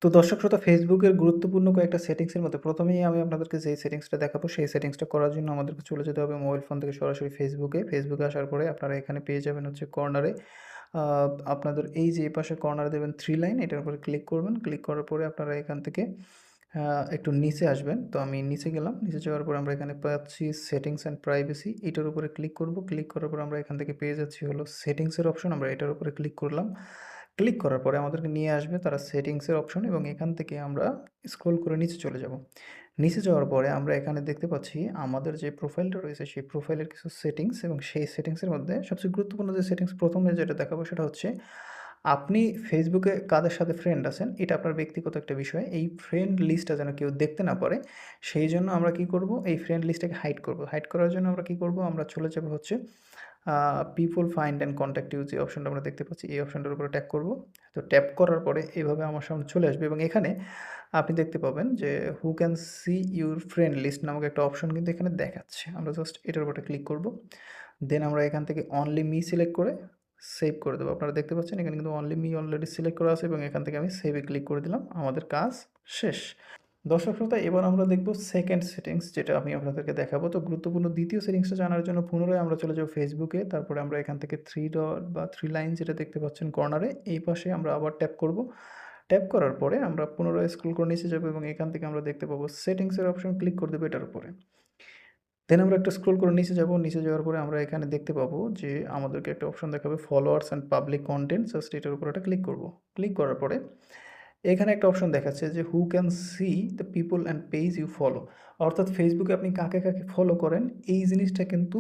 তো দর্শক শ্রোতা ফেসবুকের গুরুত্বপূর্ণ কয়েকটা সেটিংসের মধ্যে ১ম এই আমি আপনাদেরকে যেই সেটিংসটা দেখাবো, সেই সেটিংসটা করার জন্য আমাদেরকে চলে যেতে হবে মোবাইল ফোন থেকে সরাসরি ফেসবুকে। ফেসবুকে আসার পরে আপনারা এখানে পেয়ে যাবেন হচ্ছে কর্নারে আ আপনাদের এই যে এপাশে কর্নারে দেখবেন 3 লাইন, এটার উপরে ক্লিক করবেন। ক্লিক করার পরে আপনারা এখান থেকে আ একটু নিচে আসবেন। তো আমি নিচে গেলাম। নিচে যাওয়ার পরে আমরা এখানে পাচ্ছি সেটিংস অ্যান্ড প্রাইভেসি। এটার উপরে ক্লিক করব। ক্লিক করার পরে আমরা এখান থেকে পেয়ে যাচ্ছি হলো সেটিংসের অপশন। আমরা এটার উপরে ক্লিক করলাম। ক্লিক করার পরে আমাদেরকে নিয়ে আসবে তারা সেটিংসের অপশন এবং এখান থেকে আমরা স্ক্রল করে নিচে চলে যাব। নিচে যাওয়ার পরে আমরা এখানে দেখতে পাচ্ছি আমাদের যে প্রোফাইলটা রয়েছে সেই প্রোফাইলের কিছু সেটিংস এবং সেই সেটিংসের মধ্যে সবচেয়ে গুরুত্বপূর্ণ যে সেটিংস ১ম এ যেটা দেখাবো সেটা হচ্ছে আপনি ফেসবুকে কাদের সাথে ফ্রেন্ড আছেন এটা আপনার ব্যক্তিগত একটা বিষয়। এই ফ্রেন্ড লিস্টটা যেন কেউ দেখতে না পারে সেইজন্য আমরা কি করব, এই ফ্রেন্ড লিস্টটাকে হাইড করব। হাইড করার জন্য আমরা কি করব, আমরা চলে যাব হচ্ছে people find and contact you যে অপশনটা আমরা দেখতে পাচ্ছি এই অপশনটার উপরে ট্যাপ করব। তো ট্যাপ করার পরে এভাবে আমার সামনে চলে আসবে এবং এখানে আপনি দেখতে পাবেন যে who can see your friend list নামক একটা অপশন কিন্তু এখানে দেখাচ্ছে। আমরা জাস্ট এটার উপরে ক্লিক করব। দেন আমরা এখান থেকে অনলি মি সিলেক্ট করে সেভ করে দেবো। আপনারা দেখতে পাচ্ছেন এখানে কিন্তু অনলি মি অলরেডি সিলেক্ট করা আছে এবং এখান থেকে আমি সেভে ক্লিক করে দিলাম। আমাদের কাজ শেষ। দর্শক শ্রোতা এবার আমরা দেখব সেকেন্ড সেটিংস যেটা আমি আপনাদেরকে দেখাবো। তো গুরুত্বপূর্ণ দ্বিতীয় সেটিংসটা জানার জন্য পুনরায় আমরা চলে যাব ফেসবুকে। তারপরে আমরা এখান থেকে 3 ডট বা 3 লাইন যেটা দেখতে পাচ্ছেন কর্নারে, এই পাশে আমরা আবার ট্যাপ করব। ট্যাপ করার পরে আমরা পুনরায় স্ক্রল করে নিচে যাব এবং এখান থেকে আমরা দেখতে পাবো সেটিংসের অপশন, ক্লিক করে দেবো এটার উপরে। দেন আমরা একটু স্ক্রল করে নিচে যাব। নিচে যাওয়ার পরে আমরা এখানে দেখতে পাবো যে আমাদেরকে একটা অপশন দেখাবে followers and public content. Just এটার উপর একটা ক্লিক করব। ক্লিক করার পরে এখানে একটা অপশন দেখাচ্ছে যে who can see the people and page you follow. অর্থাৎ ফেসবুকে আপনি কাকে কাকে ফলো করেন এই জিনিসটা কিন্তু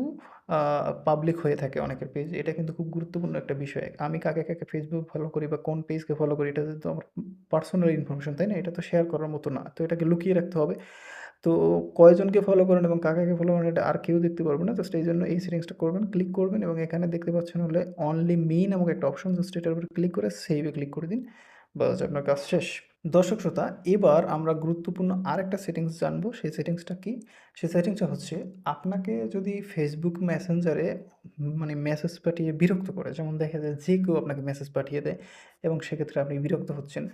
পাবলিক হয়ে থাকে অনেকের পেজ। এটা কিন্তু খুব গুরুত্বপূর্ণ একটা বিষয়। আমি কাকে কাকে ফেসবুক ফলো করি বা কোন পেজকে ফলো করি এটা তো আমার পার্সোনাল ইনফরমেশন, তাই না? এটা তো শেয়ার করার মতো না। তো এটাকে লুকিয়ে রাখতে হবে। তো কয়জনকে ফলো করেন এবং কাকে কাকে ফলো করেন এটা আর কেউ দেখতে পারবে না। জাস্ট এইজন্য এই সেটিংসটা করবেন, ক্লিক করবেন এবং এখানে দেখতে পাচ্ছেন হলে অনলি মি নামক একটা অপশন, জাস্ট এটার উপরে ক্লিক করে সেভে ক্লিক করে দিন। বাস আপনার কাজ শেষ। দর্শক শ্রোতা এবার আমরা গুরুত্বপূর্ণ আরেকটা সেটিংস জানবো। সেই সেটিংসটা কি? সেই সেটিংসটা হচ্ছে আপনাকে যদি ফেসবুক মেসেঞ্জারে মানে মেসেজ পাঠিয়ে বিরক্ত করে, যেমন দেখা যায় যে কেউ আপনাকে মেসেজ পাঠিয়ে দেয় এবং সেক্ষেত্রে আপনি বিরক্ত হচ্ছেন।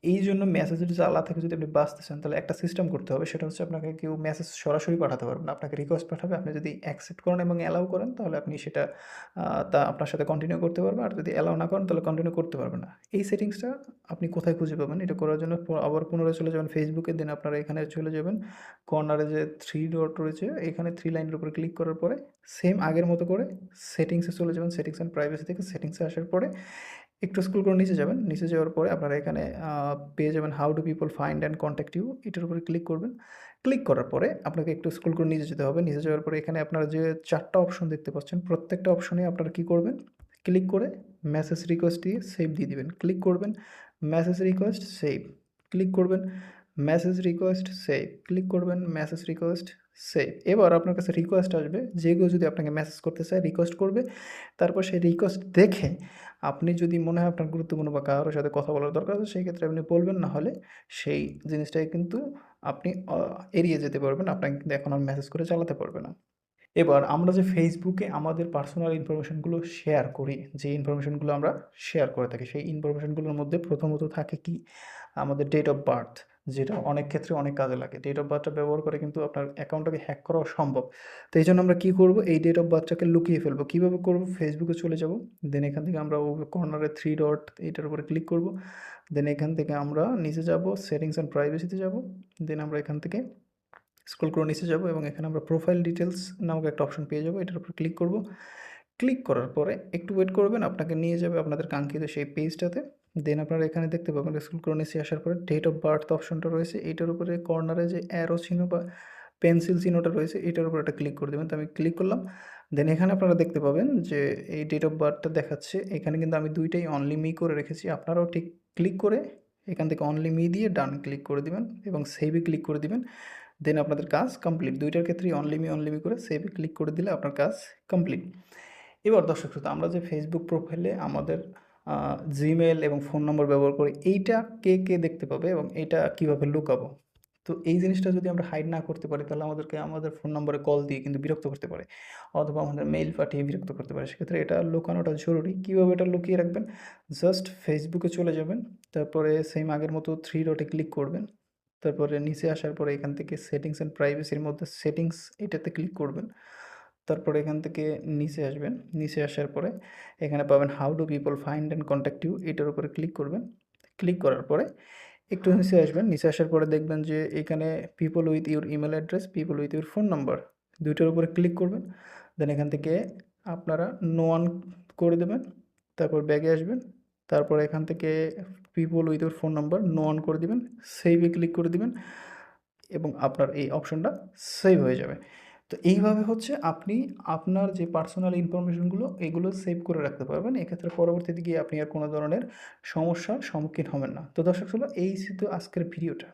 এইজন্য মেসেজের জ্বালা থেকে যদি আপনি বাঁচতে চান তাহলে একটা সিস্টেম করতে হবে। সেটা হচ্ছে আপনাকে কেউ মেসেজ সরাসরি পাঠাতে পারবে না। আপনাকে রিকোয়েস্ট পাঠাবে। আপনি যদি অ্যাকসেপ্ট করেন এবং অ্যালাউ করেন তাহলে আপনি সেটা আপনার সাথে কন্টিনিউ করতে পারবে। আর যদি অ্যালাউ না করেন তাহলে কন্টিনিউ করতে পারবে না। এই সেটিংসটা আপনি কোথায় খুঁজে পাবেন? এটা করার জন্য আবার পুনরায় চলে যাবেন ফেসবুকে। দেন আপনারা এখানে চলে যাবেন। কর্নারে যে 3 ডট রয়েছে এখানে 3 লাইনের উপরে ক্লিক করার পরে সেম আগের মতো করে সেটিংসে চলে যাবেন। সেটিংস অ্যান্ড প্রাইভেসি থেকে সেটিংসে আসার পরে একটু স্ক্রল করে নিচে যাবেন। নিচে যাওয়ার পরে আপনারা এখানে পেয়ে যাবেন how do people find and contact you, এটার উপরে ক্লিক করবেন। ক্লিক করার পরে আপনাকে একটু স্ক্রল করে নিচে যেতে হবে। নিচে যাওয়ার পরে এখানে আপনারা যে ৪ টা অপশন দেখতে পাচ্ছেন, প্রত্যেকটা অপশনে আপনারা কি করবেন? ক্লিক করে মেসেজ রিকোয়েস্ট দিয়ে সেভ দিয়ে দিবেন। ক্লিক করবেন, মেসেজ রিকোয়েস্ট সেভ। ক্লিক করবেন, মেসেজ রিকোয়েস্ট সেভ। ক্লিক করবেন, মেসেজ রিকোয়েস্ট সেভ। এবার আপনার কাছে রিকোয়েস্ট আসবে। যে কেউ যদি আপনাকে মেসেজ করতে চায় রিকোয়েস্ট করবে। তারপর সেই রিকোয়েস্ট দেখে আপনি যদি মনে হয় আপনার গুরুত্বপূর্ণ বা কারো সাথে কথা বলার দরকার আছে সেই ক্ষেত্রে আপনি বলবেন, না হলে সেই জিনিসটাকে কিন্তু আপনি এড়িয়ে যেতে পারবেন। আপনাকে কিন্তু এখন আর মেসেজ করে চালাতে পারবে না। এবার আমরা যে ফেসবুকে আমাদের পার্সোনাল ইনফরমেশনগুলো শেয়ার করি, যে ইনফরমেশনগুলো আমরা শেয়ার করে থাকি সেই ইনফরমেশনগুলোর মধ্যে প্রথমত থাকে কি? আমাদের ডেট অফ বার্থ, যেটা অনেক ক্ষেত্রে অনেক কাজে লাগে। ডেট অফ বার্থটা ব্যবহার করে কিন্তু আপনার অ্যাকাউন্টটাকে হ্যাক করাও সম্ভব। তো এইজন্য আমরা কি করব? এই ডেট অফ বার্থটাকে লুকিয়ে ফেলবো। কিভাবে করব? ফেসবুকে চলে যাব। দেন এখান থেকে আমরা কর্নারে 3 ডট এটার উপরে ক্লিক করব। দেন এখান থেকে আমরা নিচে যাব, সেটিংস অ্যান্ড প্রাইভেসিতে যাব। দেন আমরা এখান থেকে স্ক্রল করে নিচে যাব এবং এখানে আমরা প্রোফাইল ডিটেইলস নামক একটা অপশন পেয়ে যাব। এটার উপর ক্লিক করব। ক্লিক করার পরে একটু ওয়েট করবেন, আপনাকে নিয়ে যাবে আপনাদের কাঙ্ক্ষিত সেই পেজটাতে। দেন আপনারা এখানে দেখতে পাবেন স্ক্রল করে নিচে আসার পরে ডেট অফ বার্থ অপশনটা রয়েছে। এটার উপরে কর্নারে যে অ্যারো চিহ্ন বা পেন্সিল চিহ্নটা রয়েছে এটার উপর একটা ক্লিক করে দেবেন। তো আমি ক্লিক করলাম। দেন এখানে আপনারা দেখতে পাবেন যে এই ডেট অফ বার্থটা দেখাচ্ছে। এখানে কিন্তু আমি ২ টাই অনলি মি করে রেখেছি। আপনারাও ঠিক ক্লিক করে এখান থেকে অনলি মি দিয়ে ডান ক্লিক করে দিবেন এবং সেভে ক্লিক করে দিবেন। দেন আপনাদের কাজ কমপ্লিট। ২ টার ক্ষেত্রেই অনলি মি করে সেভে ক্লিক করে দিলে আপনার কাজ কমপ্লিট। এবার দর্শক শ্রোতা আমরা যে ফেসবুক প্রোফাইলে আমাদের জিমেইল এবং ফোন নম্বর ব্যবহার করি, এইটা কে দেখতে পাবে এবং এইটা কীভাবে লুকাবো? তো এই জিনিসটা যদি আমরা হাইড না করতে পারি তাহলে আমাদেরকে আমাদের ফোন নম্বরে কল দিয়ে কিন্তু বিরক্ত করতে পারে অথবা আমাদের মেইল পাঠিয়ে বিরক্ত করতে পারে। সেক্ষেত্রে এটা লুকানোটা জরুরি। কীভাবে এটা লুকিয়ে রাখবেন? জাস্ট ফেসবুকে চলে যাবেন। তারপরে সেম আগের মতো 3 ডটে ক্লিক করবেন। তারপরে নিচে আসার পরে এখান থেকে সেটিংস অ্যান্ড প্রাইভেসির মধ্যে সেটিংস এটাতে ক্লিক করবেন। তারপরে এখান থেকে নিচে আসবেন। নিচে আসার পরে এখানে পাবেন how do people find and contact you এটার উপরে ক্লিক করবেন। ক্লিক করার পরে একটু নিচে আসবেন। নিচে আসার পরে দেখবেন যে এখানে people with your email address, people with your phone number ২ টার উপরে ক্লিক করবেন। দেন এখান থেকে আপনারা নো অন করে দেবেন। তারপর ব্যাকে আসবেন। তারপর এখান থেকে people with your phone number no on করে দিবেন। সেভে ক্লিক করে দিবেন এবং আপনার এই অপশনটা সেভ হয়ে যাবে। তো এইভাবে হচ্ছে আপনি আপনার যে পার্সোনাল ইনফরমেশনগুলো এগুলো সেভ করে রাখতে পারবেন। এক্ষেত্রে পরবর্তীতে গিয়ে আপনি আর কোনো ধরনের সমস্যার সম্মুখীন হবেন না। তো দর্শক শ্রোতা এই ছিল আজকের ভিডিওটা।